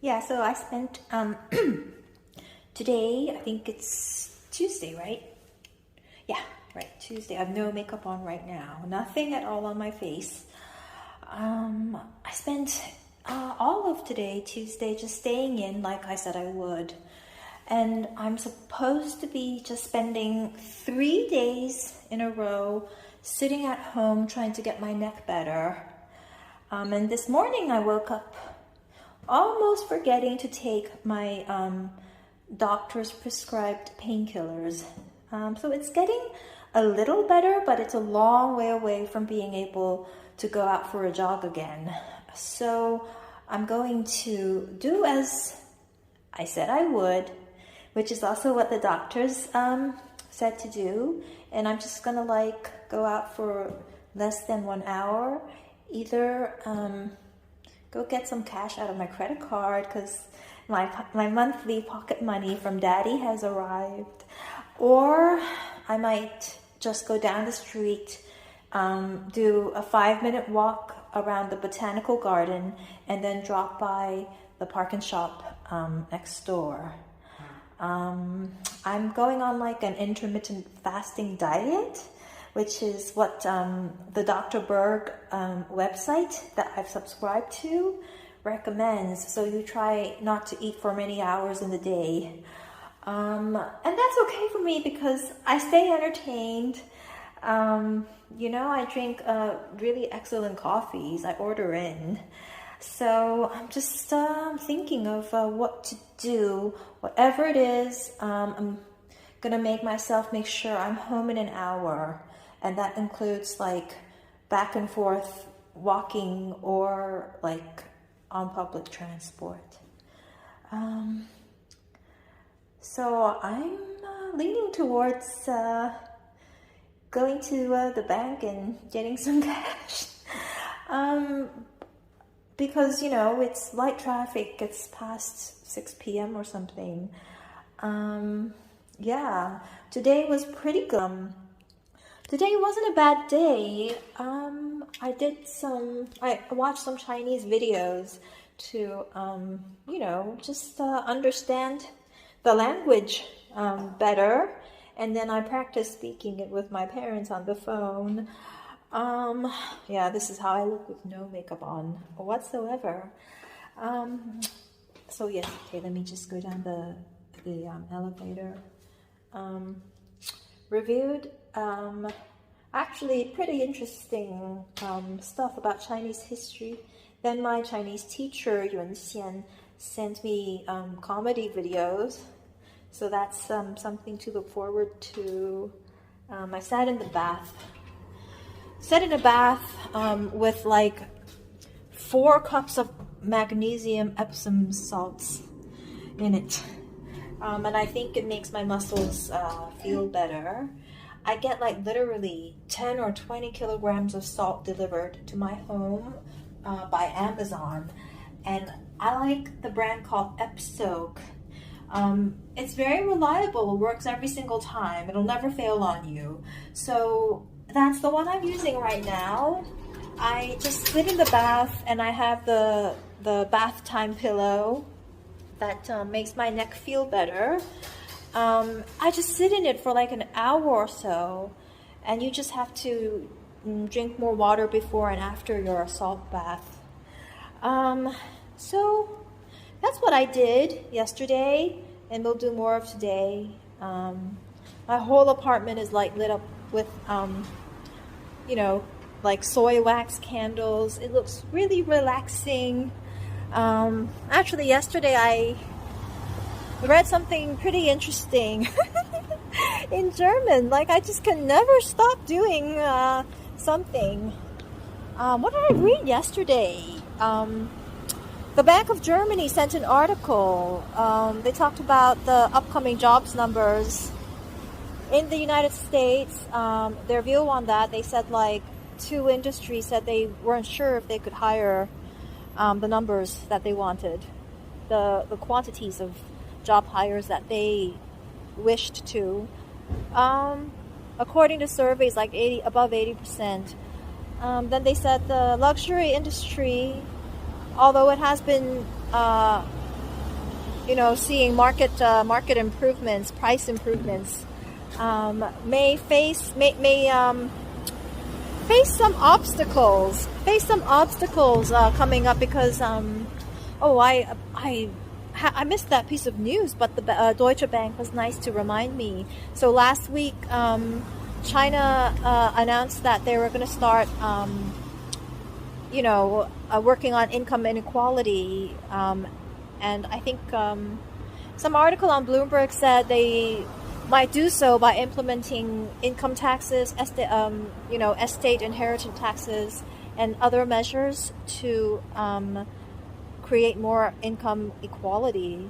Yeah, so I spent today, I think it's Tuesday, right? Yeah, right, Tuesday. I have no makeup on right now, nothing at all on my face. I spent all of today, Tuesday, just staying in like I said I would. And I'm supposed to be just spending 3 days in a row sitting at home trying to get my neck better. And this morning I woke up almost forgetting to take my doctor's prescribed painkillers. So it's getting a little better, but it's a long way away from being able to go out for a jog again. So I'm going to do as I said I would, which is also what the doctors said to do. And I'm just gonna go out for less than 1 hour. Either go get some cash out of my credit card because my monthly pocket money from daddy has arrived. Or I might just go down the street, do a 5-minute walk around the botanical garden, and then drop by the Park and Shop next door. I'm going on an intermittent fasting diet, which is what the Dr. Berg website that I've subscribed to recommends. So you try not to eat for many hours in the day. And that's okay for me because I stay entertained. I drink really excellent coffees. I order in. So I'm just thinking of what to do. Whatever it is, I'm gonna make sure I'm home in an hour. And that includes back and forth walking or on public transport. So I'm leaning towards going to the bank and getting some cash. Because, it's light traffic. It's past 6 p.m. or something. Yeah, today was pretty good. Today wasn't a bad day. I watched some Chinese videos to, just understand the language better. And then I practiced speaking it with my parents on the phone. Yeah, this is how I look with no makeup on whatsoever. So yes, okay, let me just go down the elevator. Reviewed actually pretty interesting stuff about Chinese history. Then my Chinese teacher Yun Xian sent me comedy videos, so that's something to look forward to. I sat in the bath with 4 cups of magnesium Epsom salts in it. And I think it makes my muscles feel better. I get literally 10 or 20 kilograms of salt delivered to my home by Amazon. And I like the brand called Epsoak. It's very reliable. It works every single time. It'll never fail on you. So that's the one I'm using right now. I just sit in the bath and I have the bath time pillow that makes my neck feel better. I just sit in it for an hour or so, and you just have to drink more water before and after your salt bath. So that's what I did yesterday, and we'll do more of today. My whole apartment is lit up with soy wax candles. It looks really relaxing. Actually, yesterday I read something pretty interesting in German. I just can never stop doing something. What did I read yesterday? The Bank of Germany sent an article. They talked about the upcoming jobs numbers in the United States. Their view on that, they said 2 industries said they weren't sure if they could hire the numbers that they wanted, the quantities of job hires that they wished to. According to surveys, above 80%. Then they said the luxury industry, although it has been seeing market improvements, price improvements, may face some obstacles. Coming up because I missed that piece of news, but the Deutsche Bank was nice to remind me. So last week, China announced that they were going to start, working on income inequality, and I think some article on Bloomberg said they might do so by implementing income taxes, estate inheritance taxes, and other measures to create more income equality.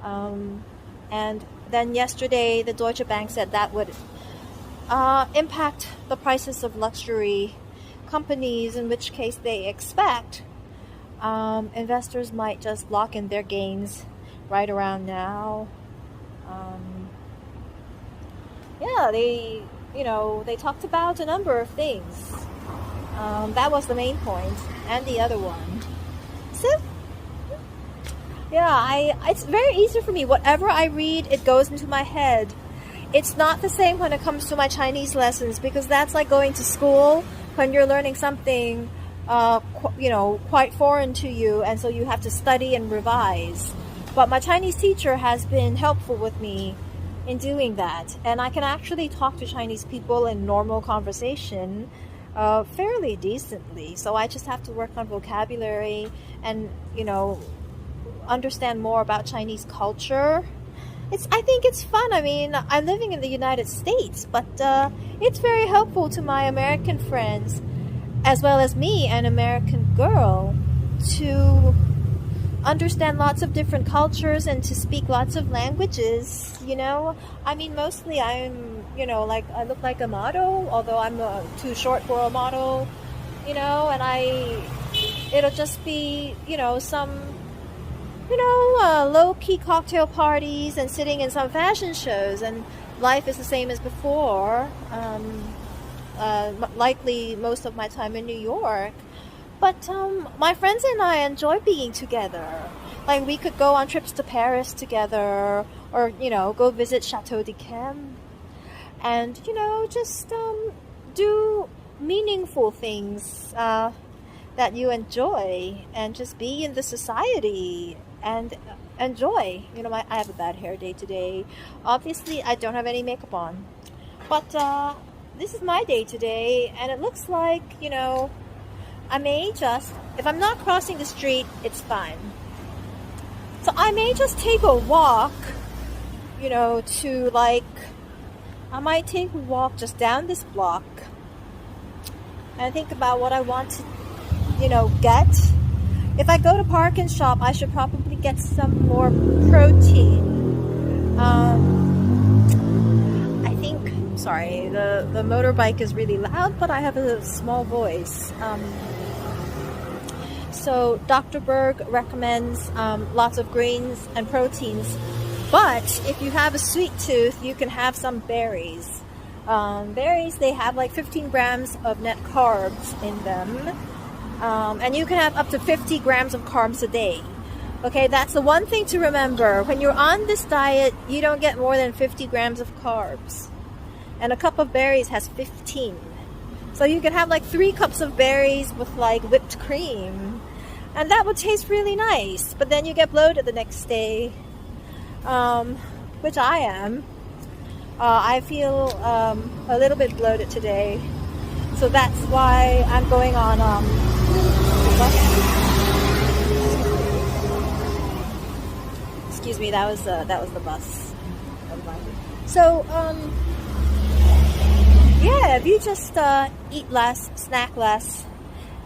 And then yesterday, the Deutsche Bank said that would impact the prices of luxury companies, in which case they expect investors might just lock in their gains right around now. They talked about a number of things. That was the main point, and the other one. So, it's very easy for me. Whatever I read, it goes into my head. It's not the same when it comes to my Chinese lessons, because that's like going to school when you're learning something, quite foreign to you, and so you have to study and revise. But my Chinese teacher has been helpful with me in doing that, and I can actually talk to Chinese people in normal conversation fairly decently. So I just have to work on vocabulary and understand more about Chinese culture. I think it's fun. I mean, I'm living in the United States, but it's very helpful to my American friends, as well as me, an American girl, to understand lots of different cultures and to speak lots of languages. I mean, mostly I'm, I look like a model, although I'm too short for a model, and it'll just be, some low-key cocktail parties and sitting in some fashion shows, and life is the same as before. Likely most of my time in New York. But my friends and I enjoy being together. Like, we could go on trips to Paris together, or, go visit Chateau d'Yquem. And, just do meaningful things that you enjoy, and just be in the society and enjoy. I have a bad hair day today. Obviously, I don't have any makeup on. But this is my day today, and it looks like, I may just, if I'm not crossing the street, it's fine. So I may just take a walk, I might take a walk just down this block and think about what I want to, get. If I go to Park and Shop, I should probably get some more protein. Sorry, the motorbike is really loud, but I have a small voice. So Dr. Berg recommends lots of grains and proteins, but if you have a sweet tooth, you can have some berries. Berries, they have like 15 grams of net carbs in them, and you can have up to 50 grams of carbs a day. Okay, that's the one thing to remember. When you're on this diet, you don't get more than 50 grams of carbs. And a cup of berries has 15. So you can have like 3 cups of berries with like whipped cream. And that would taste really nice. But then you get bloated the next day, which I am. I feel a little bit bloated today. So that's why I'm going on excuse me, that was the bus. So yeah, if you just eat less, snack less,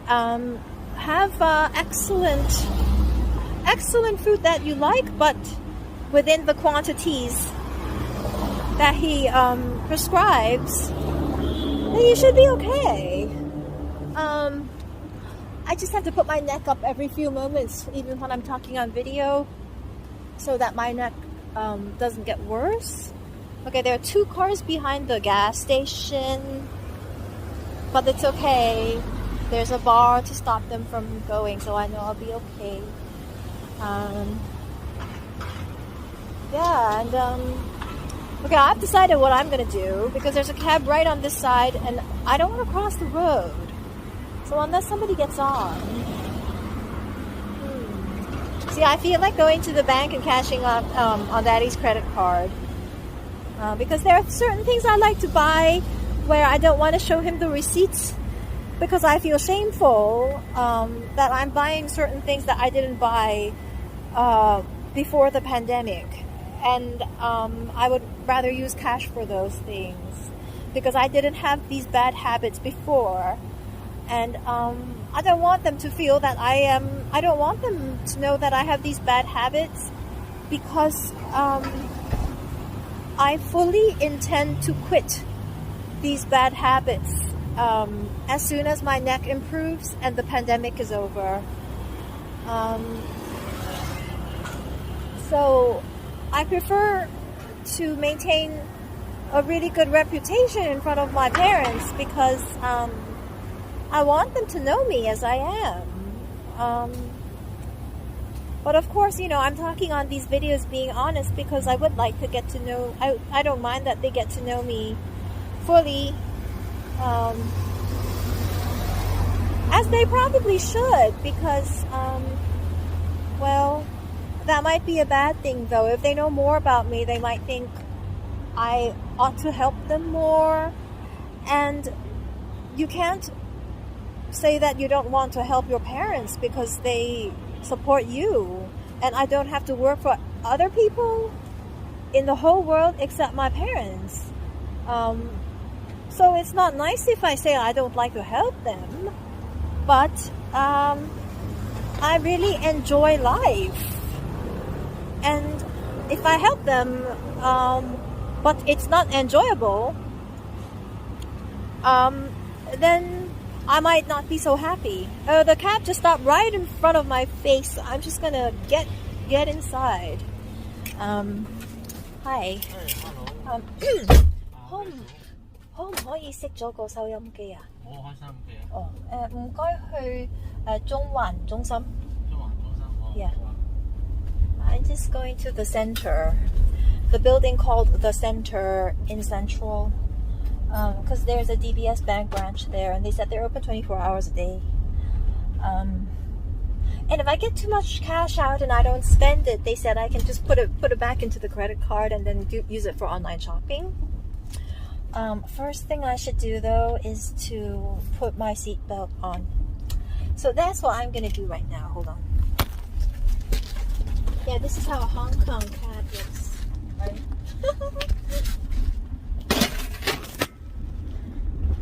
have excellent food that you like, but within the quantities that he prescribes, then you should be okay. I just have to put my neck up every few moments, even when I'm talking on video, so that my neck doesn't get worse. Okay, there are 2 cars behind the gas station, but it's okay. There's a bar to stop them from going, so I know I'll be okay. Yeah, and okay, I've decided what I'm gonna do because there's a cab right on this side, and I don't want to cross the road. So unless somebody gets on, see, I feel like going to the bank and cashing up on Daddy's credit card because there are certain things I like to buy where I don't want to show him the receipts because I feel shameful that I'm buying certain things that I didn't buy before the pandemic. And I would rather use cash for those things because I didn't have these bad habits before. And I don't want them to feel that I don't want them to know that I have these bad habits because I fully intend to quit these bad habits as soon as my neck improves and the pandemic is over. So I prefer to maintain a really good reputation in front of my parents because I want them to know me as I am. But of course, you know, I'm talking on these videos being honest because I would like to get to know, I don't mind that they get to know me fully, as they probably should because, well, that might be a bad thing though. If they know more about me, they might think I ought to help them more. And you can't say that you don't want to help your parents because they support you. And I don't have to work for other people in the whole world except my parents. So it's not nice if I say I don't like to help them. But I really enjoy life. And if I help them, but it's not enjoyable, then I might not be so happy. The cab just stopped right in front of my face. I'm just gonna get inside. Hi.可唔可以熄咗個收音機啊？我開收音機啊。唔該去中環中心。中環中心。Yeah. I'm just going to the center, the building called the Center in Central, because there's a DBS Bank branch there, and they said they're open 24 hours a day. And if I get too much cash out and I don't spend it, they said I can just put it back into the credit card and then use it for online shopping. First thing I should do though is to put my seatbelt on. So that's what I'm gonna do right now. Hold on. Yeah, this is how a Hong Kong cab looks, right?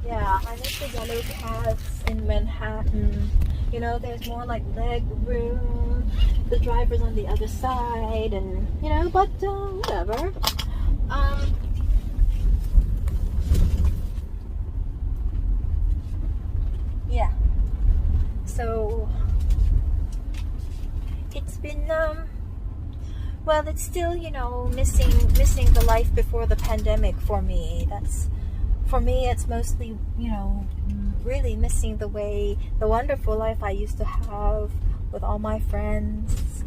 Yeah, I like the yellow cabs in Manhattan. You know, there's more like leg room. The driver's on the other side, and you know, but whatever. Yeah. So it's been well, it's still, you know, missing the life before the pandemic for me. For me, it's mostly, you know, really missing the wonderful life I used to have with all my friends.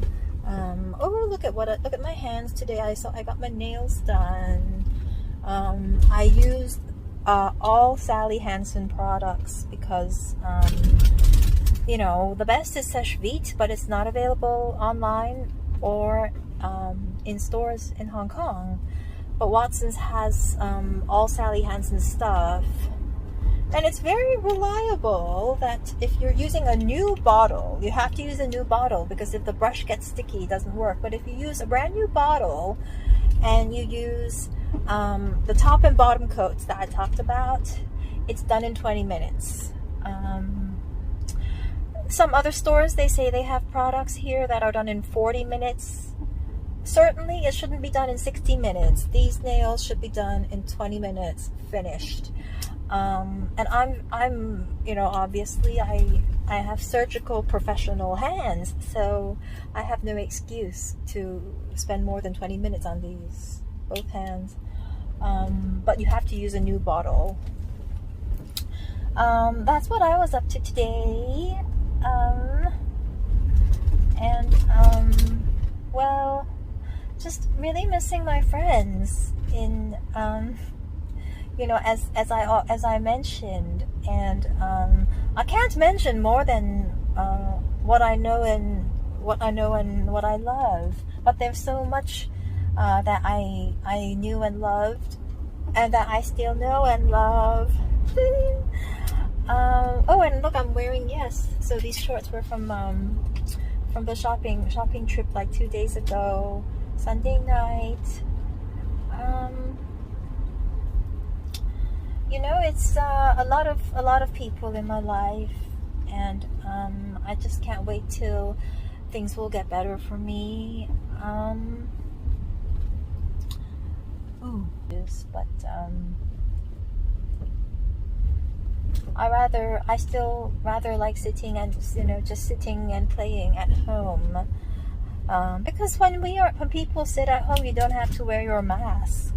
Oh, look at my hands today. I got my nails done. I used all Sally Hansen products because, you know, the best is Seche Vite, but it's not available online or in stores in Hong Kong. But Watson's has all Sally Hansen stuff, and it's very reliable that if you're using a new bottle, you have to use a new bottle because if the brush gets sticky, it doesn't work. But if you use a brand new bottle and you use the top and bottom coats that I talked about, it's done in 20 minutes. Some other stores, they say they have products here that are done in 40 minutes. Certainly, it shouldn't be done in 60 minutes. These nails should be done in 20 minutes, finished. And I'm, you know, obviously I have surgical professional hands, so I have no excuse to spend more than 20 minutes on these, both hands. But you have to use a new bottle. That's what I was up to today. Well, just really missing my friends in you know, as I mentioned, and I can't mention more than what I know and what I love. But there's so much that I knew and loved, and that I still know and love. Oh, and look, I'm wearing, yes. So these shorts were from the shopping trip like 2 days ago, Sunday night. You know, it's a lot of people in my life, and I just can't wait till things will get better for me. But I still rather like sitting and, you know, just sitting and playing at home. Because when people sit at home, you don't have to wear your mask.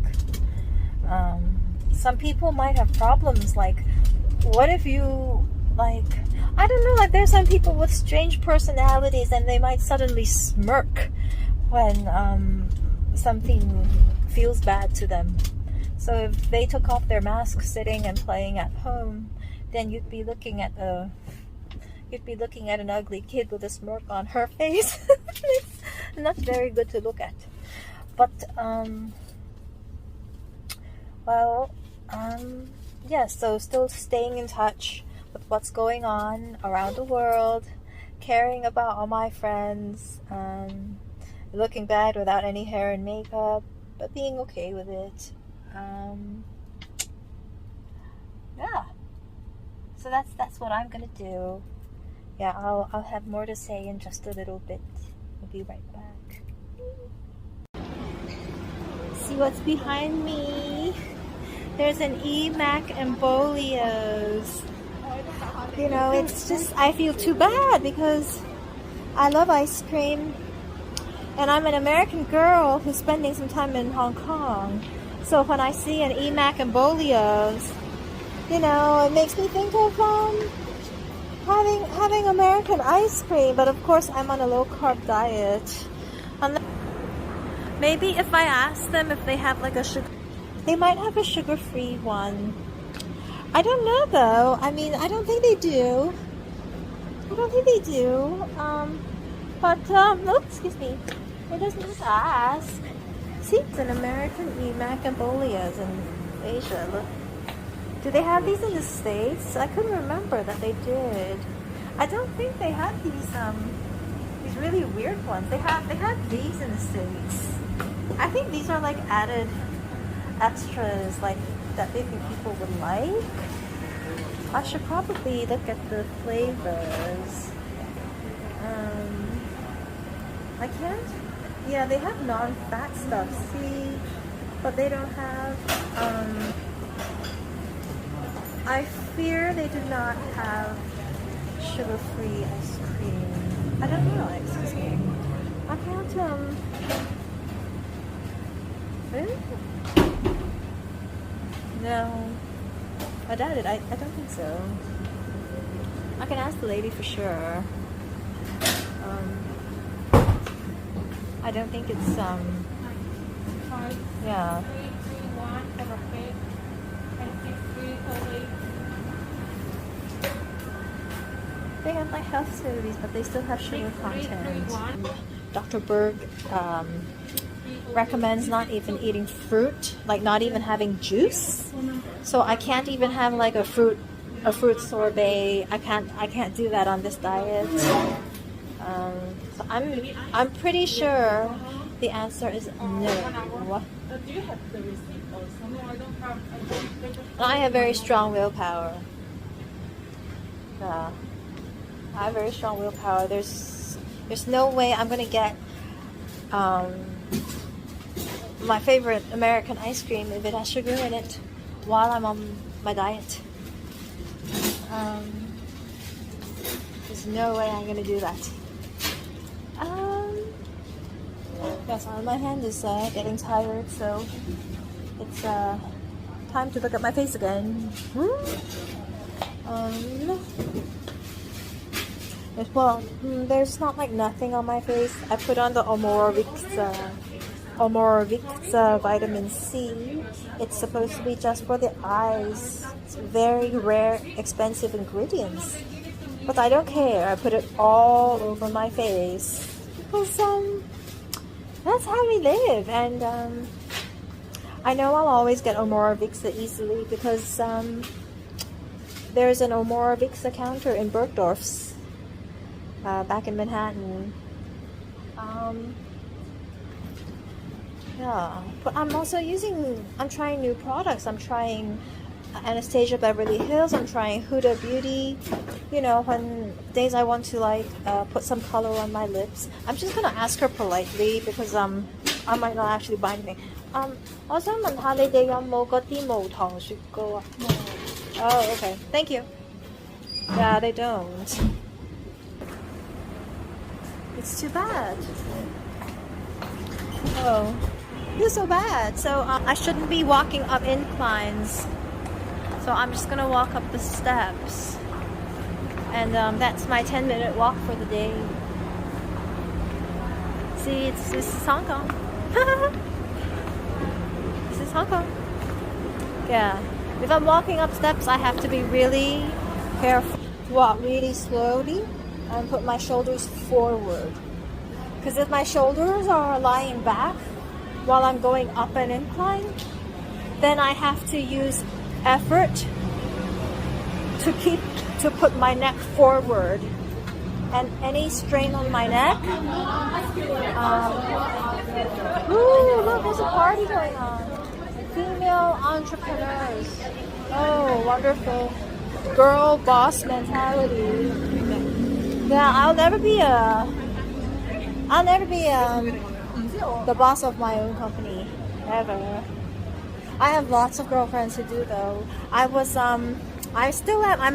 Some people might have problems, like, what if you, like, I don't know, like, there's some people with strange personalities, and they might suddenly smirk when something feels bad to them. So if they took off their mask sitting and playing at home, then you'd be looking at an ugly kid with a smirk on her face. It's not very good to look at. But yeah, so still staying in touch with what's going on around the world, caring about all my friends, looking bad without any hair and makeup, but being okay with it. Yeah. So that's what I'm gonna do. Yeah, I'll have more to say in just a little bit. We'll be right back. See what's behind me? There's an Emack and Bolio's. You know, it's just, I feel too bad because I love ice cream, and I'm an American girl who's spending some time in Hong Kong. So when I see an Emack and Bolio's, you know, it makes me think of having American ice cream. But of course, I'm on a low carb diet. Maybe if I ask them if they have like a sugar, they might have a sugar-free one. I don't know though. I mean, I don't think they do. But oops, excuse me. It doesn't just ask. See, it's an American Emack and Bolio's in Asia. Look. Do they have these in the States? I couldn't remember that they did. I don't think they had these really weird ones. They had these in the States. I think these are like added extras, like that they think people would like. I should probably look at the flavors. I can't. Yeah, they have non-fat stuff. See, but they don't have. I fear they do not have sugar-free ice cream. I don't know. Excuse me. I can't. Really? No. I doubt it. I don't think so. I can ask the lady for sure. I don't think it's yeah. They have like health smoothies, but they still have sugar content. Dr. Berg recommends not even eating fruit, like not even having juice. So I can't even have like a fruit sorbet. I can't do that on this diet. So I'm pretty sure the answer is no. I have very strong willpower. I have very strong willpower. There's no way I'm gonna get my favorite American ice cream if it has sugar in it while I'm on my diet. There's no way I'm gonna do that. Yes, my hand is getting tired, so it's time to look at my face again. Well, there's not like nothing on my face. I put on the Omorvix Omorovicza vitamin C. It's supposed to be just for the eyes. It's very rare, expensive ingredients. But I don't care. I put it all over my face because that's how we live. And I know I'll always get Omorovicza easily because there's an Omorovicza counter in Bergdorf's back in Manhattan. Yeah, but I'm also I'm trying new products. I'm trying Anastasia Beverly Hills. I'm trying Huda Beauty. You know, when days I want to like put some color on my lips. I'm just gonna ask her politely because I might not actually buy anything. 我想問下你哋有冇嗰啲無糖雪糕啊？ Oh, okay. Thank you. Yeah, they don't. It's too bad. Oh, it's so bad. So I shouldn't be walking up inclines. So I'm just gonna walk up the steps. And that's my 10-minute walk for the day. See, this is Hong Kong. This is Hong Kong. Yeah. If I'm walking up steps, I have to be really careful. Walk really slowly and put my shoulders forward. Because if my shoulders are lying back while I'm going up an incline, then I have to use effort to put my neck forward. And any strain on my neck. Ooh, look, there's a party going on. Female entrepreneurs. Oh, wonderful. Girl boss mentality. Yeah, I'll never be the boss of my own company. Ever. I have lots of girlfriends who do though. I'm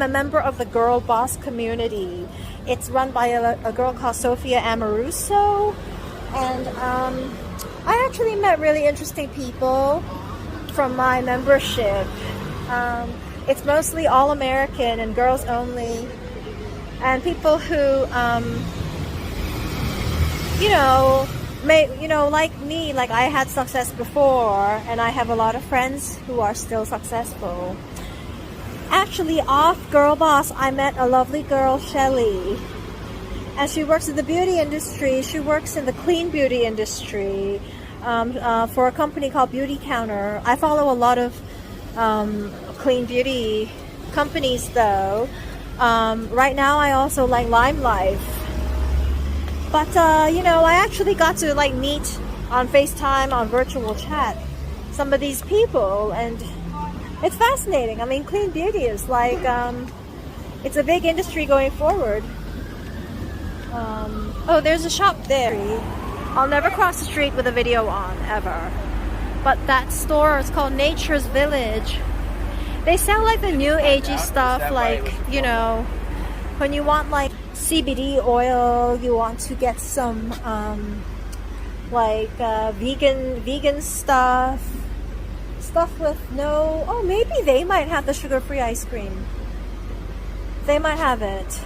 a member of the Girl Boss community. It's run by a girl called Sophia Amoruso. And I actually met really interesting people from my membership. It's mostly all American and girls only, and people who like me, like I had success before, and I have a lot of friends who are still successful. Actually, off Girl Boss, I met a lovely girl, Shelly, and she works in the beauty industry. She works in the clean beauty industry. For a company called Beauty Counter. I follow a lot of clean beauty companies though. Right now I also like Lime Life. But I actually got to like meet on FaceTime, on virtual chat, some of these people, and it's fascinating. I mean, clean beauty is like it's a big industry going forward. Oh, there's a shop there. I'll never cross the street with a video on, ever. But that store is called Nature's Village. They sell like the new agey stuff, like, when you want like CBD oil, you want to get some vegan stuff with no, oh, maybe they might have the sugar-free ice cream. They might have it.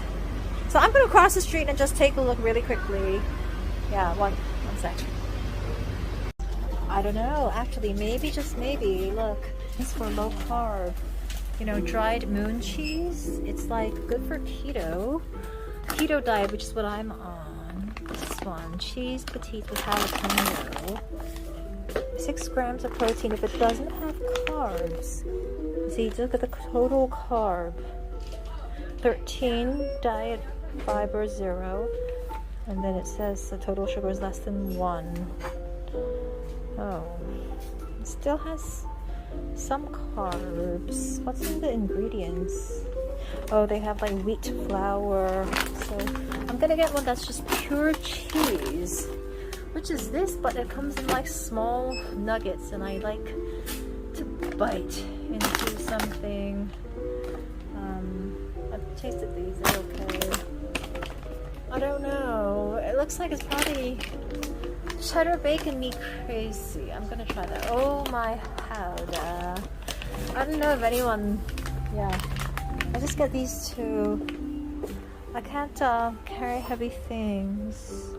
So I'm gonna cross the street and just take a look really quickly. Yeah, one sec. I don't know, actually, maybe, just maybe, look, it's for low carb. Dried moon cheese. It's like good for keto diet, which is what I'm on. This one, cheese petite with jalapeno. 6 grams of protein if it doesn't have carbs. See, look at the total carb. 13 diet fiber 0. And then it says the total sugar is less than 1. Oh, it still has some carbs. What's in the ingredients? Oh, they have like wheat flour. So I'm gonna get one that's just pure cheese, which is this, but it comes in like small nuggets, and I like to bite into something. I've tasted these, they're okay. I don't know. It looks like it's probably cheddar bacon me crazy. I'm gonna try that. Oh my powder. I don't know if anyone. Yeah. I just get these two. I can't carry heavy things.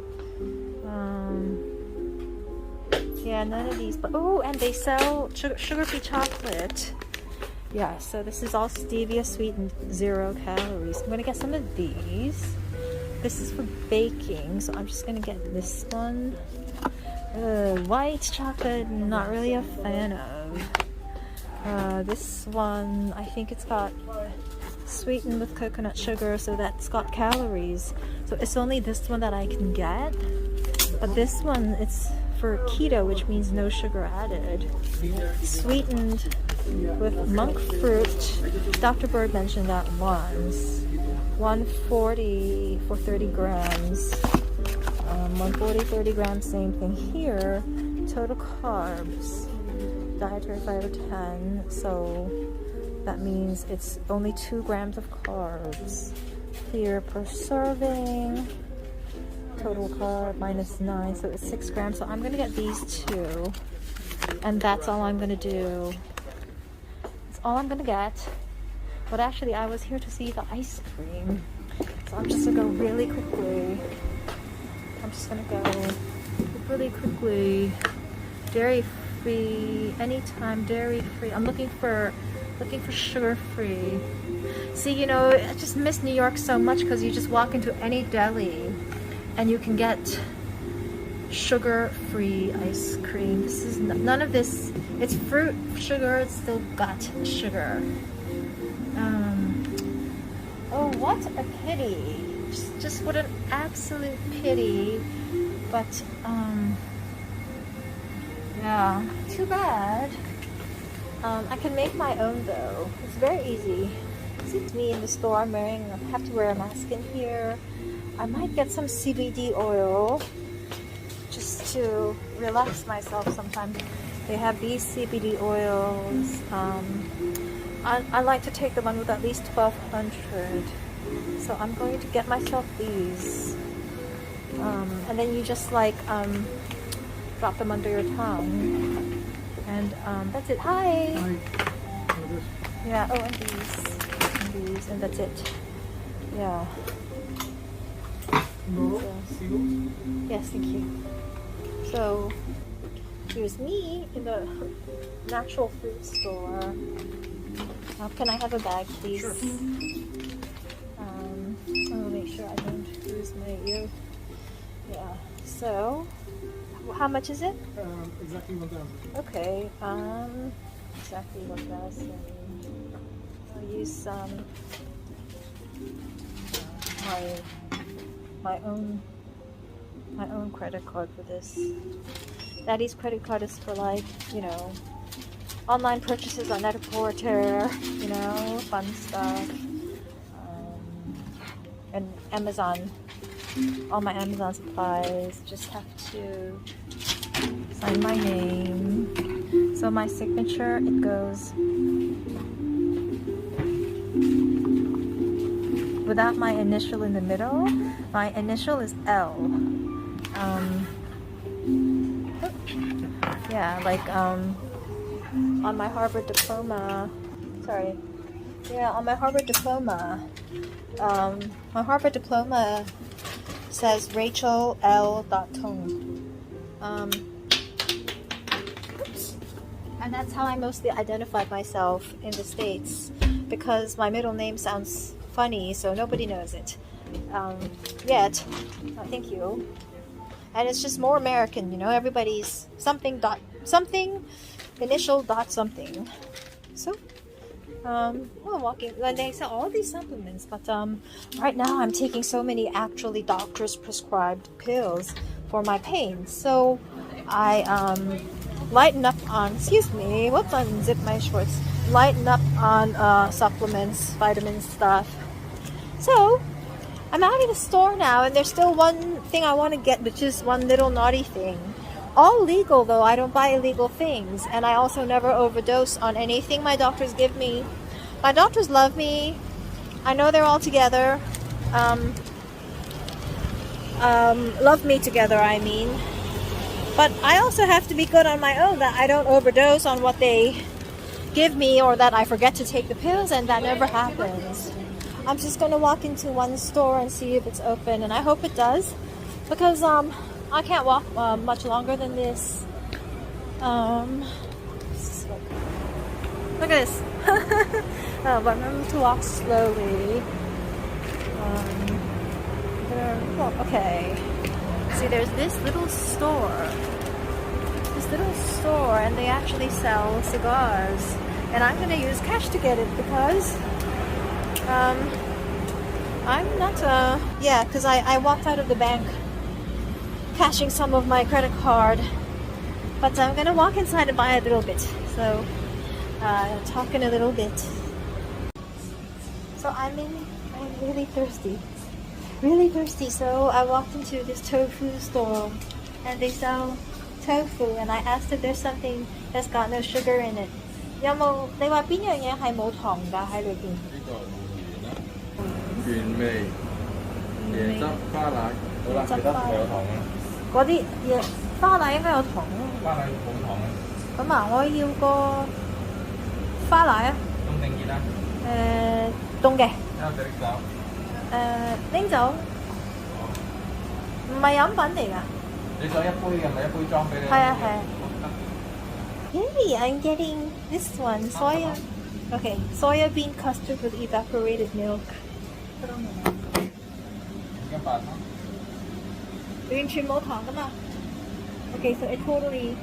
Yeah, none of these, but oh, and they sell sugar-free chocolate. Yeah, so this is all stevia sweetened, 0 calories. I'm gonna get some of these. This is for baking, so I'm just gonna get this one. White chocolate, not really a fan of. This one, I think it's got sweetened with coconut sugar, so that's got calories. So it's only this one that I can get. But this one, it's for keto, which means no sugar added. Sweetened with monk fruit. Dr. Bird mentioned that once. 140 for 30 grams. 140, 30 grams, same thing here. Total carbs. Dietary fiber 10. So that means it's only 2 grams of carbs. Here per serving. Total carb -9, so it's 6 grams. So I'm gonna get these 2, and that's all I'm gonna do. That's all I'm gonna get. But actually, I was here to see the ice cream, so I'm just gonna go really quickly. I'm just gonna go really quickly. Dairy free, anytime dairy free. I'm looking for sugar free. See, you know, I just miss New York so much because you just walk into any deli and you can get sugar-free ice cream. This is none of this. It's fruit sugar. It's still got sugar. Oh, what a pity! Just what an absolute pity. But yeah, too bad. I can make my own though. It's very easy. See, it's me in the store. I have to wear a mask in here. I might get some CBD oil just to relax myself sometimes. They have these CBD oils. I like to take the one with at least 1,200. So I'm going to get myself these. And then you just like drop them under your tongue. And that's it. Hi! Hi. Yeah, oh, and these, and that's it. Yeah. No, So, yes, thank you. So, here's me in the natural food store. Can I have a bag, please? Sure. I'll make sure I don't lose my ear. Yeah. So, how much is it? Exactly 1,000. Okay. Exactly 1,000. I'll use my own credit card for this. Daddy's credit card is for, like, you know, online purchases on Net-a-Porter, you know, fun stuff. And Amazon, all my Amazon supplies. Just have to sign my name. So my signature, it goes without my initial in the middle. My initial is L. Yeah, like on my Harvard diploma. Sorry. Yeah, on my Harvard diploma. My Harvard diploma says Rachel L. Tong. Oops. And that's how I mostly identified myself in the States, because my middle name sounds funny, so nobody knows it yet. Thank you. And it's just more American, you know. Everybody's something dot something, initial dot something. So, well, walking. They sell all these supplements, but right now I'm taking so many actually doctors prescribed pills for my pain. So I lighten up on. Excuse me. Whoops! Unzip my shorts. Lighten up on supplements, vitamin stuff. So I'm out of the store now, and there's still one thing I want to get, which is one little naughty thing. All legal though. I don't buy illegal things, and I also never overdose on anything my doctors give me. My doctors love me. I know they're all together. Love me together, I mean. But I also have to be good on my own, that I don't overdose on what they give me, or that I forget to take the pills, and that never happens. I'm just going to walk into one store and see if it's open, and I hope it does, because I can't walk much longer than this. Look at this. Oh, but remember to walk slowly. Okay. See, there's this little store. And they actually sell cigars. And I'm gonna use cash to get it because I'm not because I walked out of the bank cashing some of my credit card, but I'm gonna walk inside and buy a little bit. So talking a little bit. So I'm really thirsty. So I walked into this tofu store and they sell tofu, and I asked if there's something that's got no sugar in it. 有冇你話邊樣嘢係冇糖㗎喺裏邊？呢個原味椰汁花奶，好啦，其他係有糖嘅。嗰啲嘢花奶應該有糖咯。花奶冇糖嘅。咁啊，我要個花奶啊。凍定熱啊？凍嘅。有隻拎走。拎走。唔係飲品嚟㗎。你想一杯嘅咪一杯裝俾你。係啊係啊。Hey, I'm getting this one, soya bean custard with evaporated milk. 完全冇糖㗎嘛。Okay, so it totally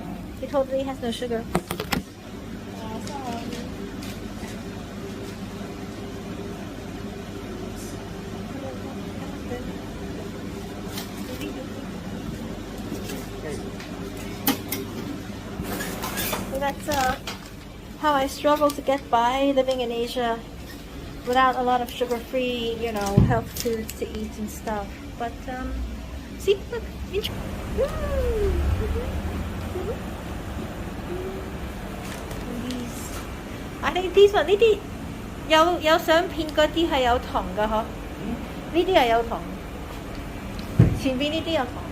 has no sugar. That's how I struggle to get by living in Asia without a lot of sugar-free, health foods to eat and stuff. But see, look, I think these one 呢啲有相片嗰啲係有糖㗎嗬，呢啲係有糖，前邊呢啲有糖。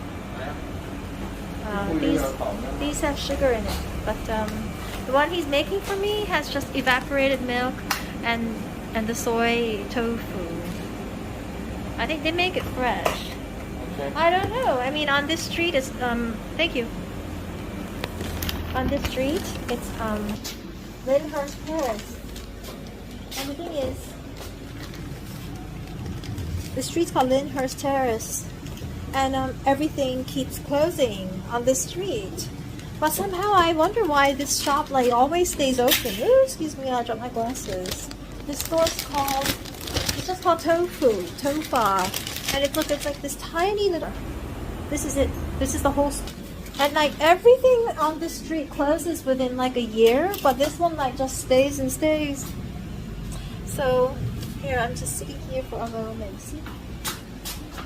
These have sugar in it, but the one he's making for me has just evaporated milk and the soy tofu. I think they make it fresh. Okay. I don't know. I mean, on this street it's thank you. On this street it's Lyndhurst Terrace, and the thing is, the street's called Lyndhurst Terrace. And everything keeps closing on the street. But somehow I wonder why this shop always stays open. Ooh, excuse me, I dropped my glasses. This store's it's just called Tofa. And it's like this tiny little, this is it. This is the whole, and everything on this street closes within a year, but this one just stays and stays. So here, I'm just sitting here for a moment. See?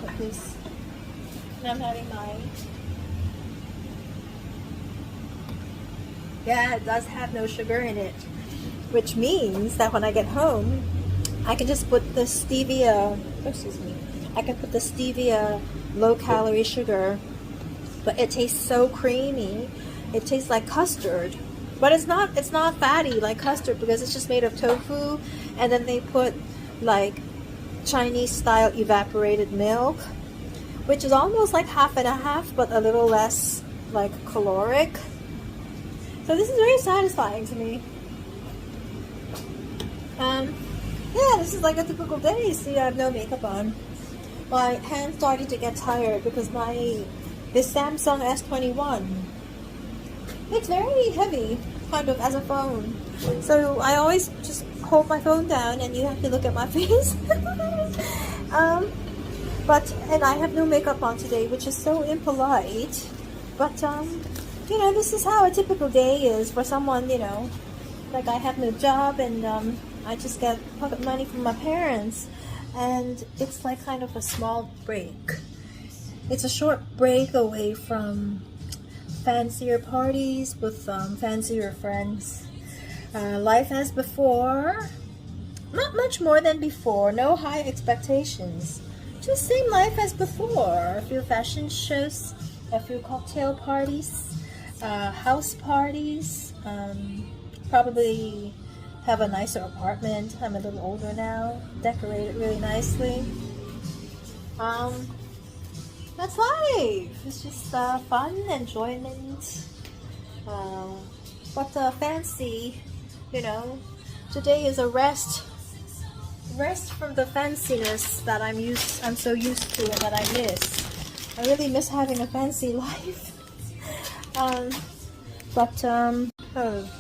Like this. I'm having it does have no sugar in it, which means that when I get home I can just put the stevia low calorie sugar, but it tastes so creamy. It tastes like custard, but it's not fatty like custard because it's just made of tofu, and then they put Chinese style evaporated milk, which is almost like half and a half, but a little less caloric. So this is very satisfying to me. Yeah, this is like a typical day. See, I have no makeup on. My hand's starting to get tired because this Samsung S21, it's very heavy, kind of, as a phone. So I always just hold my phone down and you have to look at my face. And I have no makeup on today, which is so impolite. But, this is how a typical day is for someone, like I have no job and I just get pocket money from my parents. And it's kind of a small break. It's a short break away from fancier parties with fancier friends. Life as before, not much more than before, no high expectations. Just same life as before. A few fashion shows, a few cocktail parties, house parties. Probably have a nicer apartment. I'm a little older now. Decorated really nicely. That's life. It's just fun, enjoyment, But fancy, you know. Today is a rest from the fanciness that I'm so used to and that I miss. I really miss having a fancy life. Oh,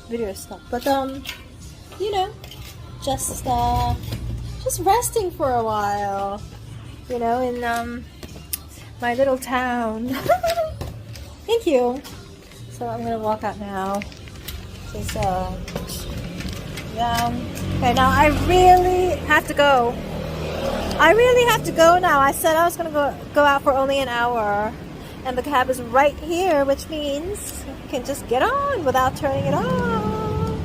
video stopped. But you know, just resting for a while, you know, in my little town. Thank you. So I'm gonna walk out now. Just yeah. Okay, now I really have to go. I really have to go now. I said I was gonna go out for only an hour, and the cab is right here, which means you can just get on without turning it off.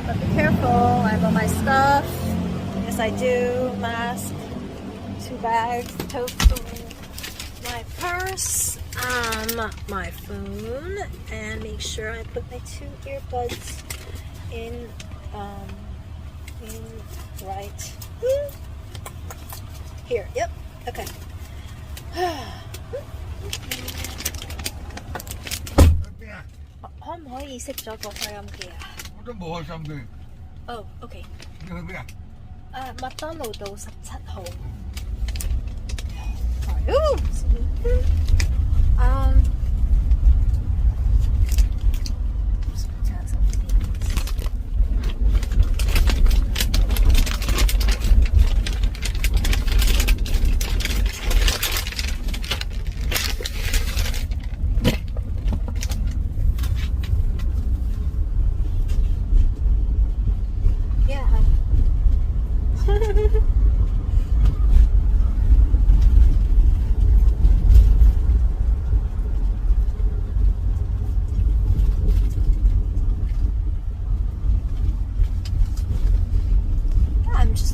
But be careful. I have all my stuff. Yes, I do. Mask, 2 bags, tofu, my purse, my phone, and make sure I put my 2 earbuds in right here. Yep. Okay.可唔可以熄咗個收音機啊？我都冇開心機。哦 ，OK。你去邊啊？麥當勞道17號。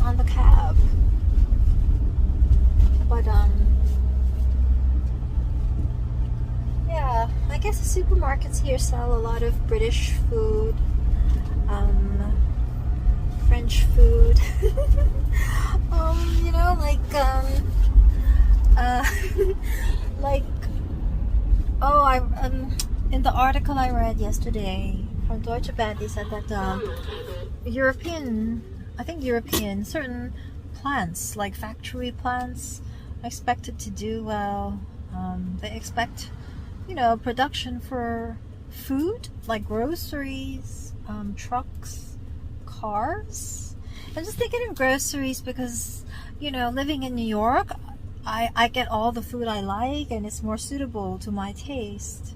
On the cab, but yeah, I guess the supermarkets here sell a lot of British food, French food, you know, like like in the article I read yesterday from Deutsche Bank, they said that European certain plants, like factory plants, are expected to do well. They expect, you know, production for food, like groceries, trucks, cars. I'm just thinking of groceries because, you know, living in New York, I get all the food I like and it's more suitable to my taste.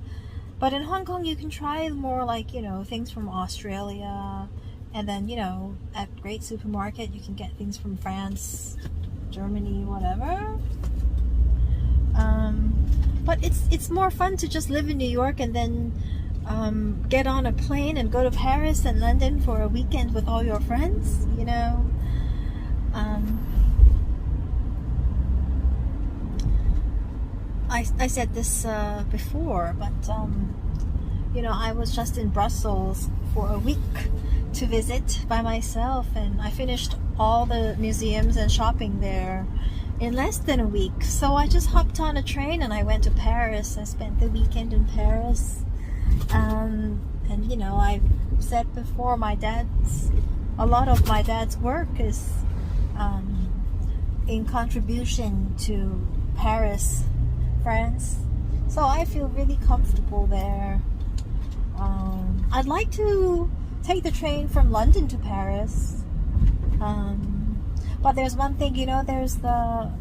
But in Hong Kong, you can try more like, you know, things from Australia. And then, you know, at Great Supermarket, you can get things from France, Germany, whatever. But it's more fun to just live in New York and then get on a plane and go to Paris and London for a weekend with all your friends, you know. I said this before, but you know, I was just in Brussels for a week to visit by myself, and I finished all the museums and shopping there in less than a week. So I just hopped on a train and I went to Paris. I spent the weekend in Paris, and you know, I said before, a lot of my dad's work is in contribution to Paris, France. So I feel really comfortable there. I'd like to take the train from London to Paris, but there's one thing, you know, there's a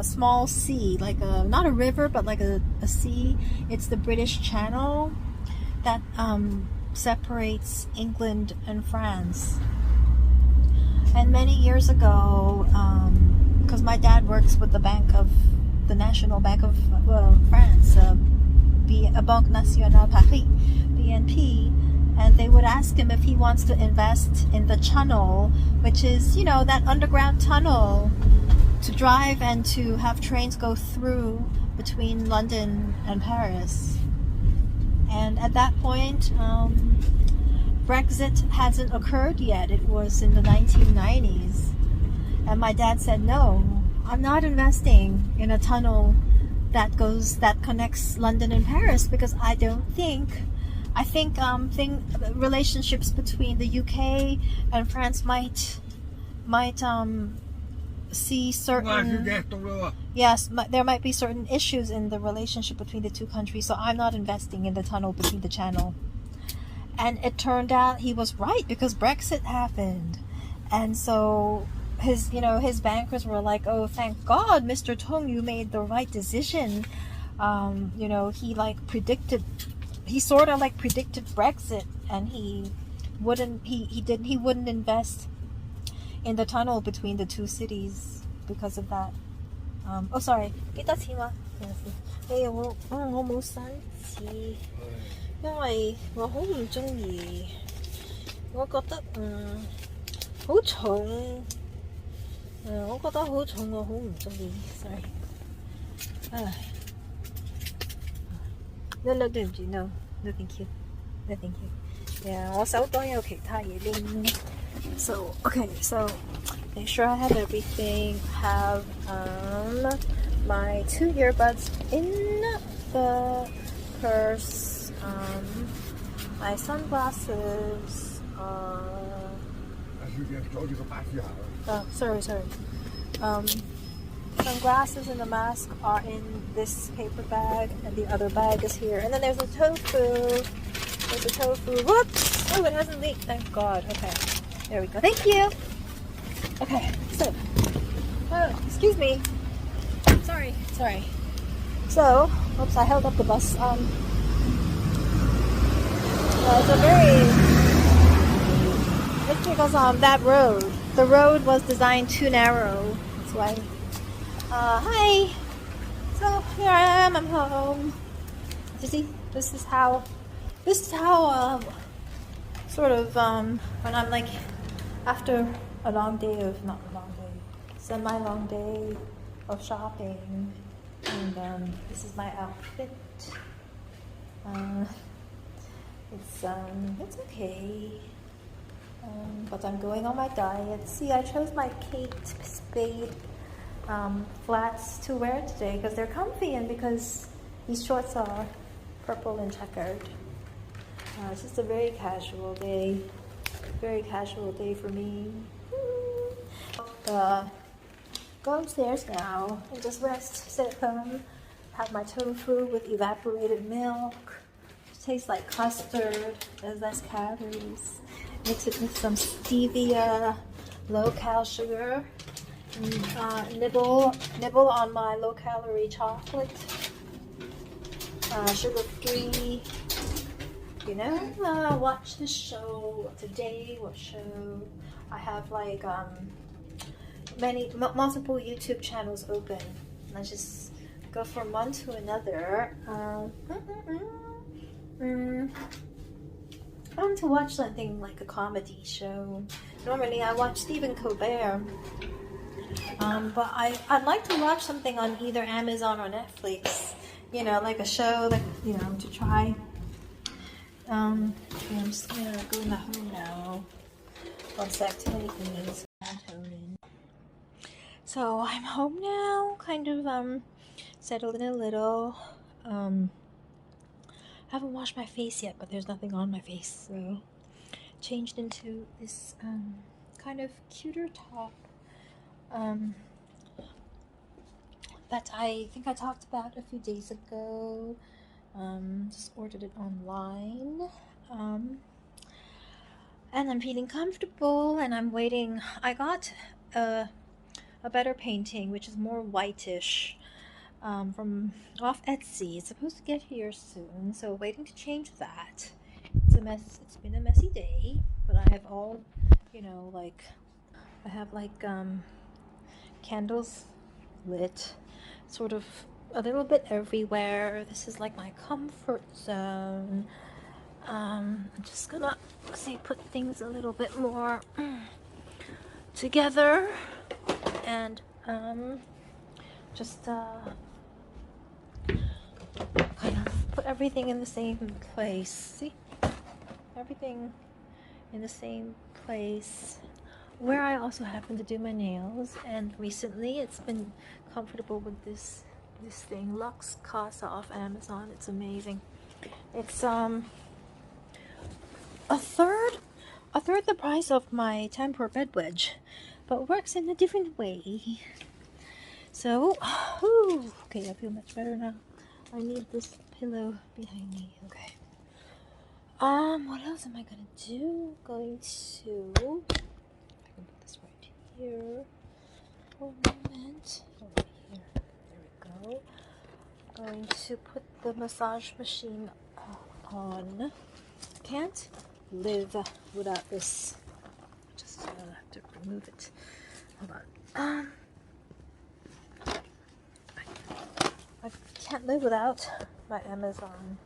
small sea, like not a river, but like a sea. It's the British Channel that separates England and France. And many years ago, because my dad works with the National Bank of France, Banque Nationale Paris, BNP, and they would ask him if he wants to invest in the Channel, which is, you know, that underground tunnel to drive and to have trains go through between London and Paris. And at that point, Brexit hasn't occurred yet. It was in the 1990s. And my dad said, no, I'm not investing in a tunnel that connects London and Paris, because I think relationships between the UK and France might see certain there might be certain issues in the relationship between the two countries, so I'm not investing in the tunnel between the channel. And it turned out he was right, because Brexit happened, and so his bankers were like, oh, thank God, Mr. Tong, you made the right decision. He sort of like predicted Brexit, and he wouldn't invest in the tunnel between the two cities because of that. Sorry. 記得錢嗎？我冇散紙，因為我好唔中意，我覺得好重，我覺得好重，我好唔中意。Sorry。No， 對唔住 ，no thank you，no thank you。Yeah， 我手袋有其他嘢拎。So make sure I have everything. Have my 2 earbuds in the purse. My sunglasses. Sorry. Sunglasses and the mask are in this paper bag, and the other bag is here. And then there's a tofu. Whoops! Oh, it hasn't leaked. Thank God. Okay. There we go. Thank you. Okay, so, excuse me. Sorry. So, oops, I held up the bus. It's because that road. The road was designed too narrow. That's why. Hi. So here I am. I'm home. You see, this is how. Sort of when I'm like after a semi-long day of shopping, and this is my outfit. It's okay, but I'm going on my diet. See, I chose my Kate Spade flats to wear today because they're comfy and because these shorts are purple and checkered. It's just a very casual day for me. Go upstairs now and just rest, sit at home, have my tofu with evaporated milk. It tastes like custard, there's less calories. Mix it with some stevia, low-cal sugar, and nibble on my low-calorie chocolate, sugar-free. Watch the show today. What show? I have like multiple YouTube channels open. Let's just go from one to another. I want to watch something like a comedy show. Normally I watch Stephen Colbert, but I'd like to watch something on either Amazon or Netflix. Like a show to try. I'm just gonna go in the home now. One sec, too many things. So I'm home now, kind of settled in a little. I haven't washed my face yet, but there's nothing on my face, so changed into this kind of cuter top that I think I talked about a few days ago. Just ordered it online, and I'm feeling comfortable, and I'm waiting. I got a better painting, which is more whitish, from off Etsy. It's supposed to get here soon, so waiting to change that. It's been a messy day, but I have all, I have candles lit, sort of a little bit everywhere. This is like my comfort zone. I'm just gonna put things a little bit more together, and just kind of put everything in the same place. See, everything in the same place, where I also happen to do my nails. And recently it's been comfortable with this this thing, Lux Casa off Amazon. It's amazing. It's a third the price of my Tempur bed wedge, but works in a different way. So, whew, okay, I feel much better now. I need this pillow behind me. Okay. What else am I gonna do? Going to, I can put this right here for a moment. Over here. There we go. Going to put the massage machine on. Can't live without this. Just have to remove it. Hold on. I can't live without my Amazon.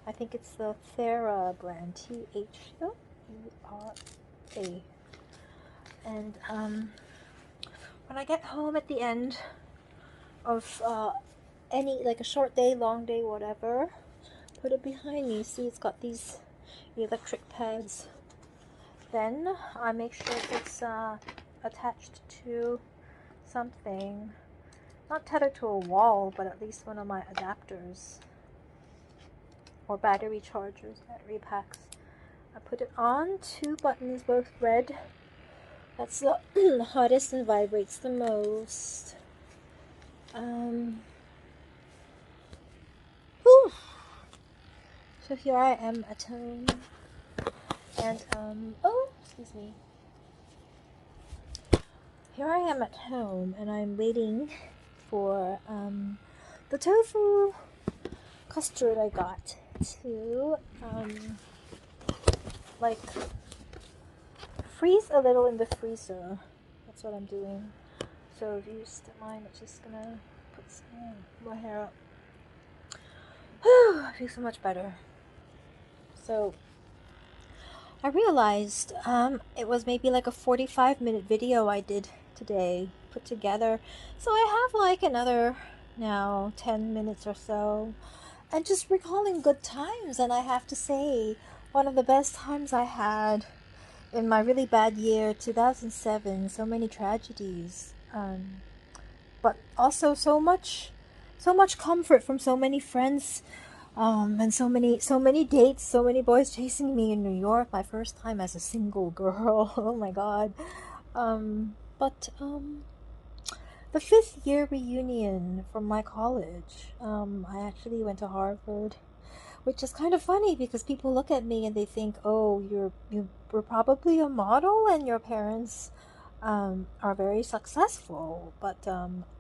I think it's the Thera brand, Thera. And when I get home at the end of any, like a short day, long day, whatever, put it behind me. See, it's got these electric pads. Then I make sure it's attached to something, not tethered to a wall, but at least one of my adapters or battery chargers, battery packs. I put it on, 2 buttons, both red. That's the hottest and vibrates the most. Whew. So here I am at home, and oh, excuse me. Here I am at home, and I'm waiting for the tofu custard I got to like freeze a little in the freezer. That's what I'm doing. So if you don't mind, I'm just gonna put some more hair up. Whew, I feel so much better. So I realized it was maybe like a 45-minute video I did today, put together. So I have like another now 10 minutes or so, and just recalling good times. And I have to say, one of the best times I had in my really bad year, 2007, so many tragedies, but also so much comfort from so many friends, and so many dates, so many boys chasing me in New York, my first time as a single girl. Oh my god. But the 5th year reunion from my college, I actually went to Harvard, which is kind of funny because people look at me and they think, oh, you were probably a model and your parents are very successful, but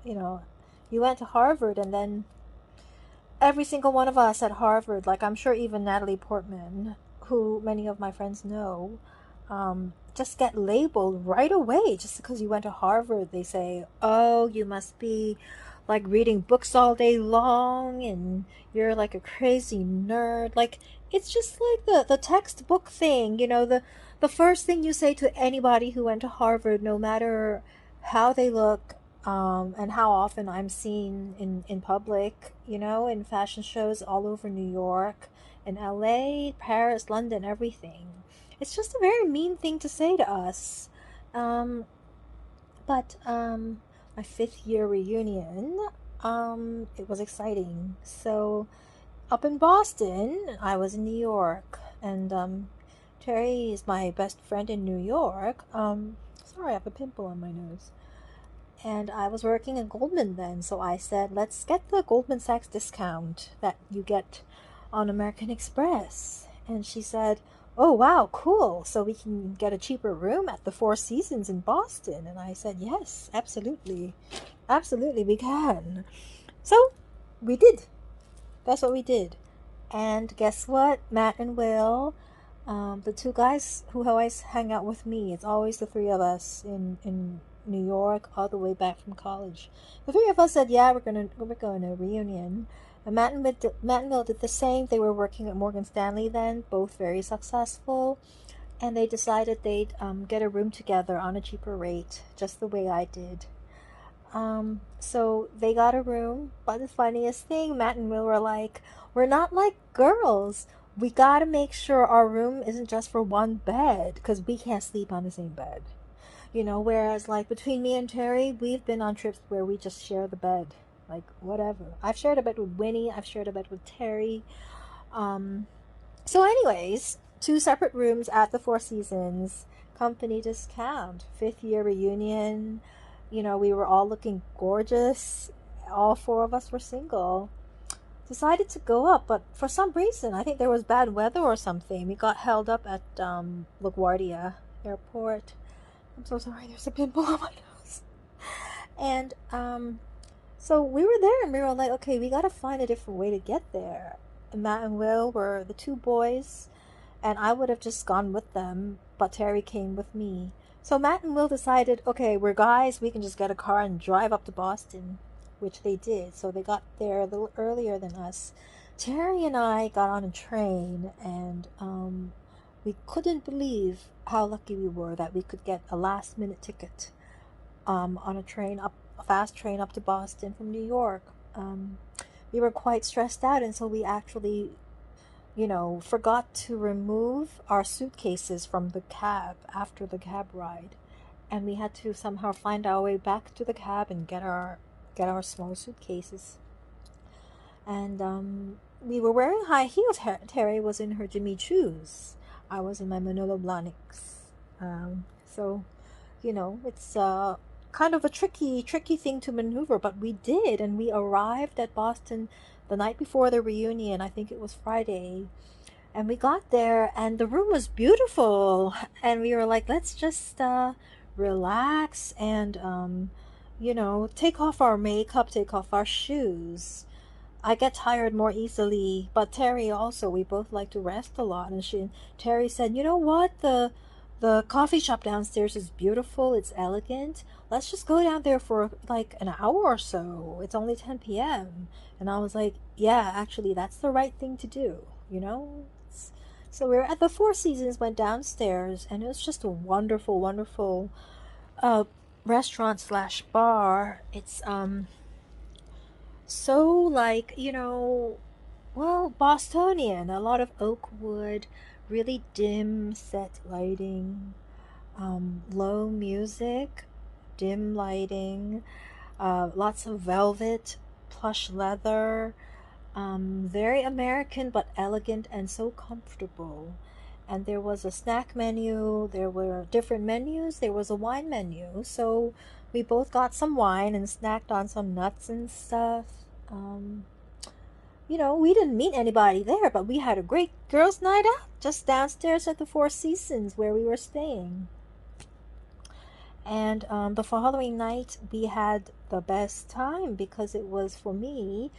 you went to Harvard. And then every single one of us at Harvard, like I'm sure even Natalie Portman, who many of my friends know, just get labeled right away. Just because you went to Harvard, they say, oh, you must be like reading books all day long and you're like a crazy nerd. Like, it's just like the textbook thing, the first thing you say to anybody who went to Harvard, no matter how they look, and how often I'm seen in public, in fashion shows all over New York, in LA, Paris, London, everything. It's just a very mean thing to say to us. But my 5th year reunion, it was exciting. So up in Boston, I was in New York, and Terry is my best friend in New York. Sorry, I have a pimple on my nose. And I was working at Goldman then, so I said, let's get the Goldman Sachs discount that you get on American Express. And she said, oh, wow, cool. So we can get a cheaper room at the Four Seasons in Boston. And I said, yes, absolutely. Absolutely, we can. So we did. That's what we did. And guess what? Matt and Will, the 2 guys who always hang out with me, it's always the 3 of us in New York, all the way back from college. The 3 of us said, yeah, we're going to a reunion. And Matt and Will did the same. They were working at Morgan Stanley then, both very successful. And they decided they'd get a room together on a cheaper rate, just the way I did. So they got a room, but the funniest thing, Matt and Will were like, we're not like girls. We gotta make sure our room isn't just for one bed, because we can't sleep on the same bed. Whereas like between me and Terry, we've been on trips where we just share the bed. Like, whatever. I've shared a bed with Winnie. I've shared a bed with Terry. So, anyways, two separate rooms at the Four Seasons. Company discount. 5th year reunion. You know, we were all looking gorgeous. All four of us were single. Decided to go up, but for some reason, I think there was bad weather or something. We got held up at LaGuardia Airport. I'm so sorry, there's a pimple on my nose. And so we were there and we were like, okay, we gotta find a different way to get there. And Matt and Will were the two boys, and I would have just gone with them, but Terry came with me. So Matt and Will decided, okay, we're guys, we can just get a car and drive up to Boston, which they did. So they got there a little earlier than us. Terry and I got on a train, and we couldn't believe how lucky we were that we could get a last minute ticket on a fast train up to Boston from New York. We were quite stressed out, and so we actually, forgot to remove our suitcases from the cab after the cab ride, and we had to somehow find our way back to the cab and get our small suitcases. And we were wearing high heels. Terry was in her Jimmy Choos. I was in my Manolo Blahniks. So, it's kind of a tricky thing to maneuver, but we did, and we arrived at Boston the night before the reunion. I think it was Friday. And we got there, and the room was beautiful. And we were like, let's just relax and, take off our makeup, take off our shoes. I get tired more easily, but Terry also, we both like to rest a lot. And Terry said, you know what? The coffee shop downstairs is beautiful. It's elegant. Let's just go down there for like an hour or so. It's only 10 p.m. And I was like, yeah, actually, that's the right thing to do. So we were at the Four Seasons, went downstairs, and it was just a wonderful, wonderful restaurant slash bar. It's so like, well, Bostonian, a lot of oak wood, really dim set lighting, low music, dim lighting, lots of velvet, plush leather, very American but elegant and so comfortable. And there was a snack menu, there were different menus, there was a wine menu. So we both got some wine and snacked on some nuts and stuff. Um, we didn't meet anybody there, but we had a great girls' night out just downstairs at the Four Seasons where we were staying. And the following night, we had the best time because it was for me.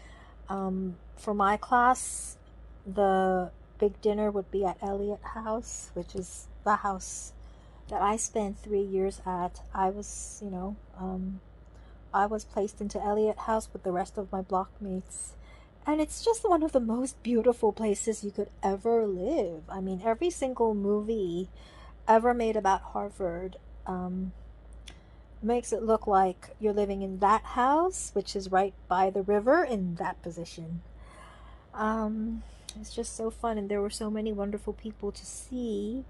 For my class, the big dinner would be at Elliott House, which is the house that I spent 3 years at. I was placed into Elliott House with the rest of my blockmates. And it's just one of the most beautiful places you could ever live. I mean, every single movie ever made about Harvard makes it look like you're living in that house, which is right by the river in that position. It's just so fun, and there were so many wonderful people to see.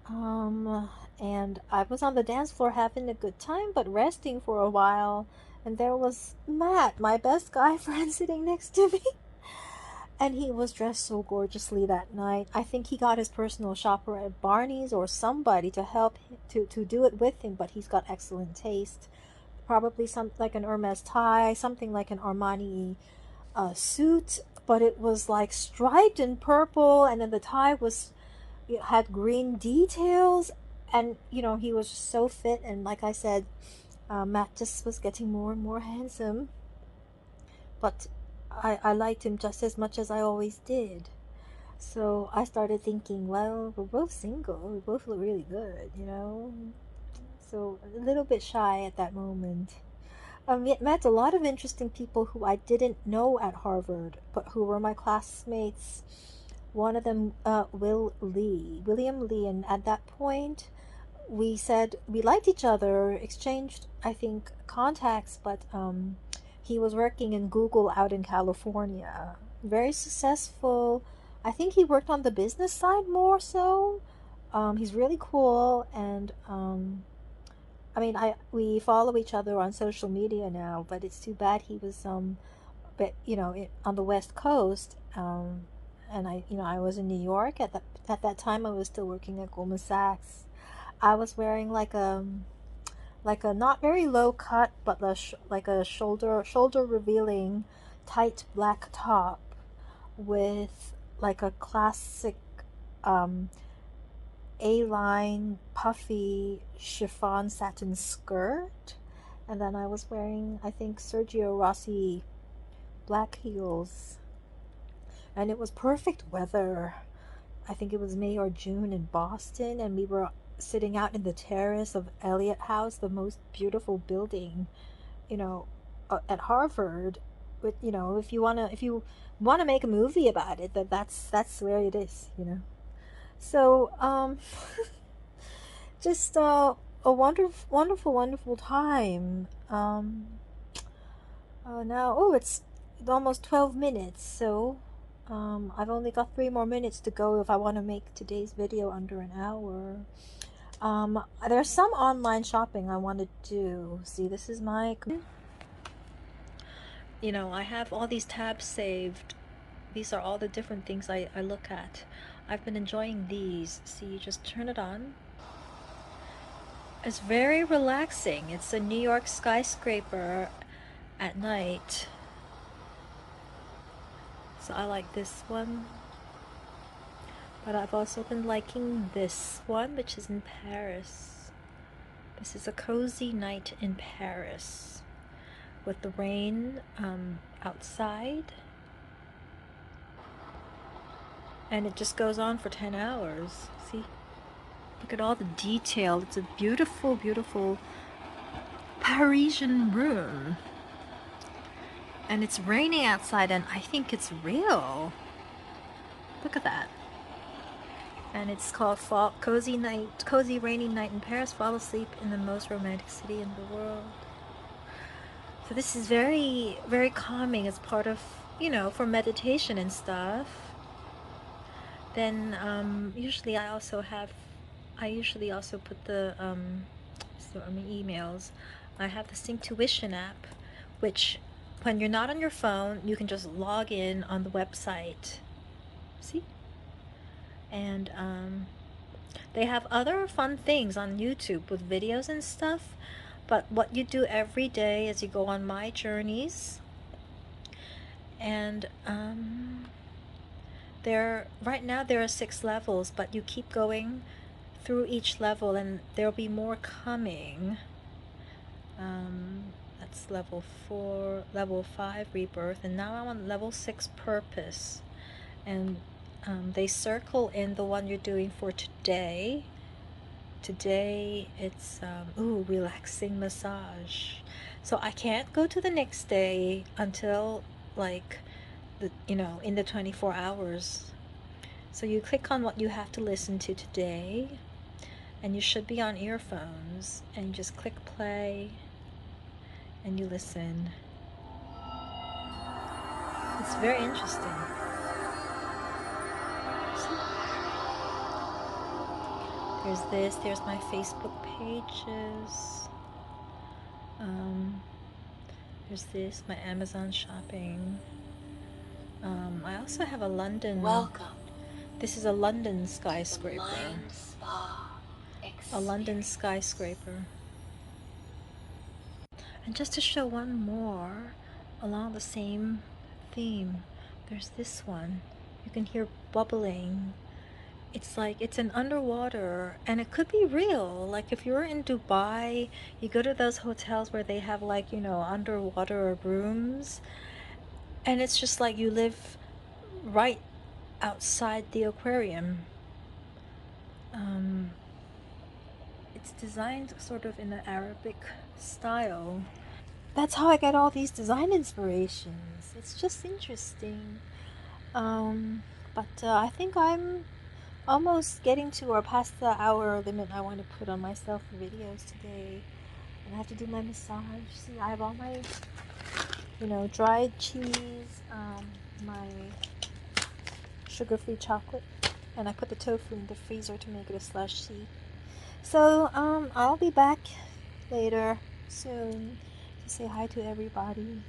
And I was on the dance floor having a good time, but resting for a while. And there was Matt, my best guy friend, sitting next to me. And he was dressed so gorgeously that night. I think he got his personal shopper at Barney's or somebody to help him, to do it with him, but he's got excellent taste. Probably something like an Hermes tie, something like an Armani suit, but it was like striped in purple, and then the tie it had green details, and he was just so fit. And like I said, Matt just was getting more and more handsome, but I liked him just as much as I always did. So I started thinking, well, we're both single, we both look really good. So a little bit shy at that moment. Met a lot of interesting people who I didn't know at Harvard, but who were my classmates. One of them, William Lee, and at that point, we said we liked each other, exchanged, I think, contacts, but he was working in Google out in California. Very successful. I think he worked on the business side more so. He's really cool, and we follow each other on social media now, but it's too bad he was but on the West Coast, and I was in New York at that time. I was still working at Goldman Sachs. I was wearing like a not very low cut, but like a shoulder revealing tight black top with like a classic um, A-line puffy chiffon satin skirt, and then I was wearing, I think, Sergio Rossi black heels, and it was perfect weather. I think it was May or June in Boston, and we were sitting out in the terrace of Eliot House, the most beautiful building, you know, at Harvard. With if you wanna make a movie about it, that's where it is, So just a wonderful time. Now, it's almost 12 minutes, so I've only got 3 more minutes to go if I want to make today's video under an hour. There's some online shopping I want to do. See, this is my... I have all these tabs saved. These are all the different things I look at. I've been enjoying these. See, you just turn it on. It's very relaxing. It's a New York skyscraper at night. So I like this one. But I've also been liking this one, which is in Paris. This is a cozy night in Paris with the rain outside. And it just goes on for 10 hours. See? Look at all the detail. It's a beautiful, beautiful Parisian room. And it's raining outside, and I think it's real. Look at that. And it's called Cozy Rainy Night in Paris. Fall asleep in the most romantic city in the world. So this is very, very calming as part of, for meditation and stuff. Then usually I usually also put the emails. I have the Synctuition app, which when you're not on your phone, you can just log in on the website. See? And they have other fun things on YouTube with videos and stuff. But what you do every day is you go on My Journeys, and right now there are 6 levels, but you keep going through each level, and there'll be more coming. That's level 4, level 5 rebirth, and now I'm on level 6 purpose, and they circle in the one you're doing for today. Today it's relaxing massage. So I can't go to the next day until like in the 24 hours. So you click on what you have to listen to today, and you should be on earphones, and you just click play and you listen. It's very interesting. There's my Facebook pages. There's this, my Amazon shopping. I also have a London. Welcome. This is a London skyscraper. Mind Spa A London skyscraper. And just to show one more along the same theme, there's this one. You can hear bubbling. It's like it's an underwater, and it could be real. Like if you're in Dubai, you go to those hotels where they have like, underwater rooms, and it's just like you live right outside the aquarium. It's designed sort of in the Arabic style. That's how I get all these design inspirations. It's just interesting. But I think I'm almost getting to or past the hour limit I want to put on myself for videos today. And I have to do my massage. See, I have all my, dried cheese, my sugar-free chocolate, and I put the tofu in the freezer to make it a slushy. So, I'll be back later soon to say hi to everybody.